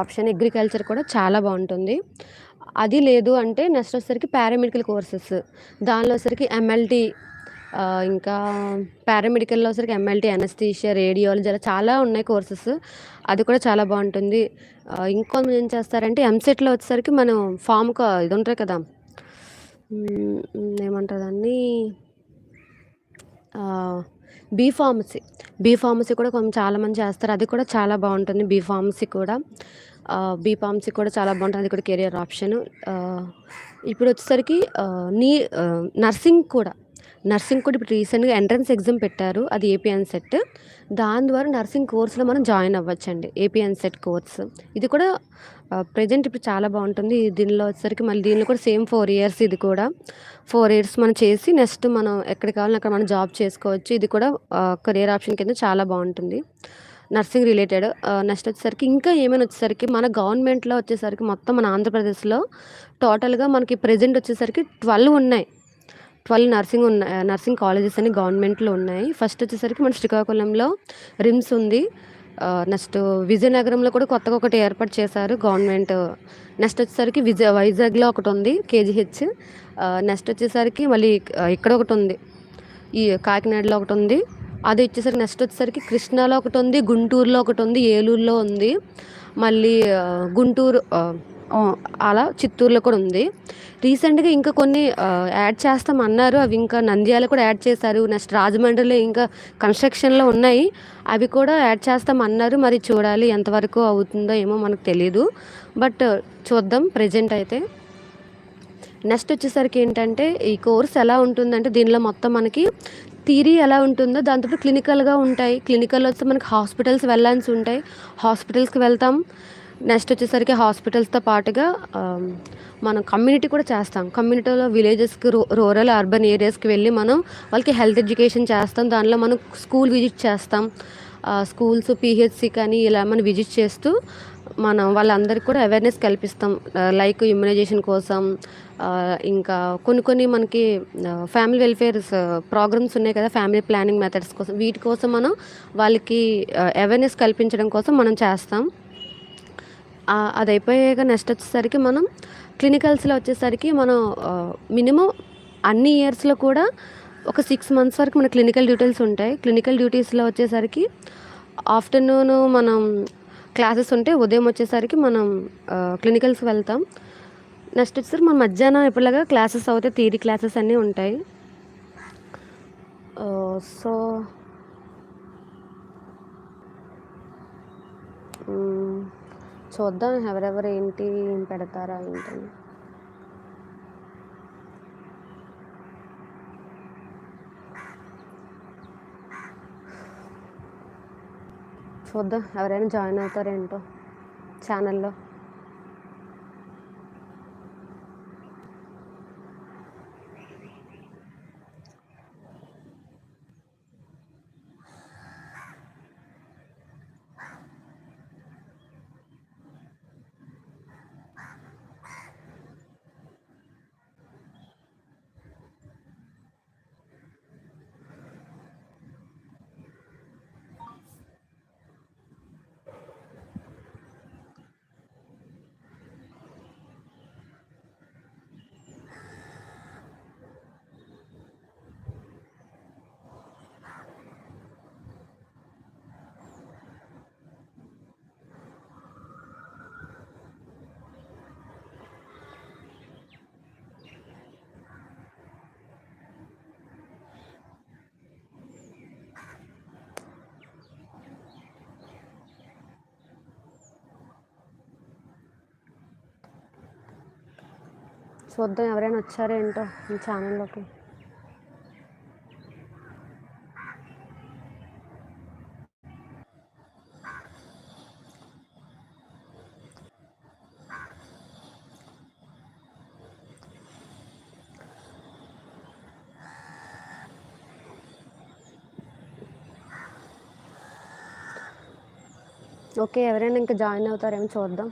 Option agriculture కూడా చాలా బావుంటుంది. అది లేదు అంటే నెక్స్ట్ వచ్చేసరికి పారామెడికల్ కోర్సెస్. దానిలో వచ్చేసరికి ఎంఎల్‌టి ఇంకా పారామెడికల్‌లో వచ్చేసరికి ఎంఎల్‌టి, అనస్థీషియా, రేడియాలజీ అలా చాలా ఉన్నాయి కోర్సెస్. అది కూడా చాలా బావుంటుంది. ఇంకొంతమంది ఏం చేస్తారంటే ఎంసెట్‌లో వచ్చేసరికి మనం ఇది ఉంటాయి కదా! ఏమంటారు దాన్ని? ఆహ్, బీ ఫార్మసీ కూడా చాలామంది చేస్తారు. అది కూడా చాలా బావుంటుంది బీ ఫార్మసీ కూడా చాలా బావుంటుంది. అది కూడా కెరియర్ ఆప్షను. ఇప్పుడొచ్చేసరికి నర్సింగ్ కూడా ఇప్పుడు రీసెంట్‌గా ఎంట్రన్స్ ఎగ్జామ్ పెట్టారు. అది ఏపీ ఎన్‌సెట్. దాని ద్వారా నర్సింగ్ కోర్స్‌లో మనం జాయిన్ అవ్వచ్చండి. ఏపీ ఎన్‌సెట్ కోర్స్. ఇది కూడా ప్రెజెంట్ ఇప్పుడు చాలా బావుంటుంది. దీనిలో వచ్చేసరికి మళ్ళీ దీనిలో కూడా సేమ్ 4 ఇయర్స్ ఇది కూడా. 4 ఇయర్స్ మనం చేసి నెక్స్ట్ మనం ఎక్కడికి కావాలన్నా అక్కడ మనం జాబ్ చేసుకోవచ్చు. ఇది కూడా కెరియర్ ఆప్షన్ కింద చాలా బావుంటుంది. Nursing related. నెక్స్ట్ వచ్చేసరికి ఇంకా ఏమైనా వచ్చేసరికి మన గవర్నమెంట్‌లో వచ్చేసరికి మొత్తం మన ఆంధ్రప్రదేశ్‌లో టోటల్‌గా మనకి ప్రెజెంట్ వచ్చేసరికి 12 ఉన్నాయి. 12 నర్సింగ్ కాలేజెస్ అని గవర్నమెంట్‌లో ఉన్నాయి. ఫస్ట్ వచ్చేసరికి మన శ్రీకాకుళంలో రిమ్స్ ఉంది. నెక్స్ట్ విజయనగరంలో కూడా కొత్తగా ఒకటి ఏర్పాటు చేశారు గవర్నమెంట్. నెక్స్ట్ వచ్చేసరికి వైజాగ్‌లో ఒకటుంది కేజీహెచ్. నెక్స్ట్ వచ్చేసరికి మళ్ళీ ఇక్కడ ఒకటుంది. ఈ కాకినాడలో ఒకటుంది. అది వచ్చేసరికి నెక్స్ట్ వచ్చేసరికి కృష్ణాలో ఒకటుంది, గుంటూరులో ఒకటుంది, ఏలూరులో ఉంది. మళ్ళీ గుంటూరు అలా చిత్తూరులో కూడా ఉంది. రీసెంట్‌గా ఇంకా కొన్ని యాడ్ చేస్తామన్నారు. అవి ఇంకా నంద్యాల కూడా యాడ్ చేశారు. నెక్స్ట్ రాజమండ్రిలో ఇంకా కన్‌స్ట్రక్షన్‌లో ఉన్నాయి. అవి కూడా యాడ్ చేస్తామన్నారు. మరి చూడాలి ఎంతవరకు అవుతుందో ఏమో మనకు తెలీదు. బట్ చూద్దాం ప్రెజెంట్ అయితే. నెక్స్ట్ వచ్చేసరికి ఏంటంటే ఈ కోర్స్ ఎలా ఉంటుందంటే దీనిలో మొత్తం మనకి థియరీ ఎలా ఉంటుందో దాంతో క్లినికల్‌గా ఉంటాయి. క్లినికల్‌లో వస్తే మనకి హాస్పిటల్స్ వెళ్ళాల్సి ఉంటాయి. హాస్పిటల్స్‌కి వెళ్తాం. నెక్స్ట్ వచ్చేసరికి హాస్పిటల్స్‌తో పాటుగా మనం కమ్యూనిటీ కూడా చేస్తాం. కమ్యూనిటీలో విలేజెస్‌కి రూరల్, అర్బన్ ఏరియాస్‌కి వెళ్ళి మనం వాళ్ళకి హెల్త్ ఎడ్యుకేషన్ చేస్తాం. దానిలో మనం స్కూల్ విజిట్ చేస్తాం. స్కూల్స్, పీహెచ్‌సి కానీ ఇలా మనం విజిట్ చేస్తూ మనం వాళ్ళందరికీ కూడా అవేర్‌నెస్ కల్పిస్తాం. లైక్ ఇమ్యునైజేషన్ కోసం ఇంకా కొన్ని మనకి ఫ్యామిలీ వెల్ఫేర్స్ ప్రోగ్రామ్స్ ఉన్నాయి కదా! ఫ్యామిలీ ప్లానింగ్ మెథడ్స్ కోసం వీటి కోసం మనం వాళ్ళకి అవేర్‌నెస్ కల్పించడం కోసం మనం చేస్తాం. అది అయిపోయాక నెక్స్ట్ వచ్చేసరికి మనం క్లినికల్స్‌లో వచ్చేసరికి మనం మినిమమ్ అన్ని ఇయర్స్‌లో కూడా ఒక 6 మంత్స్ వరకు మన క్లినికల్ డ్యూటీస్ ఉంటాయి. క్లినికల్ డ్యూటీస్‌లో వచ్చేసరికి ఆఫ్టర్‌నూన్ మనం క్లాసెస్ ఉంటే ఉదయం వచ్చేసరికి మనం క్లినికల్స్‌కి వెళ్తాం. నెక్స్ట్ వచ్చేసరికి మనం మధ్యాహ్నం ఎప్పటిలాగా క్లాసెస్ అవుతాయి. థియరీ క్లాసెస్ అన్నీ ఉంటాయి. సో చూద్దాం ఎవరెవరు ఏంటి పెడతారా ఏంటని. చూద్దాం ఎవరైనా జాయిన్ అవుతారేంటో ఛానల్‌లో. చూద్దాం ఎవరైనా వచ్చారో ఏంటో ఈ ఛానల్‌లోకి. ఓకే. ఎవరైనా ఇంకా జాయిన్ అవుతారేమో చూద్దాం.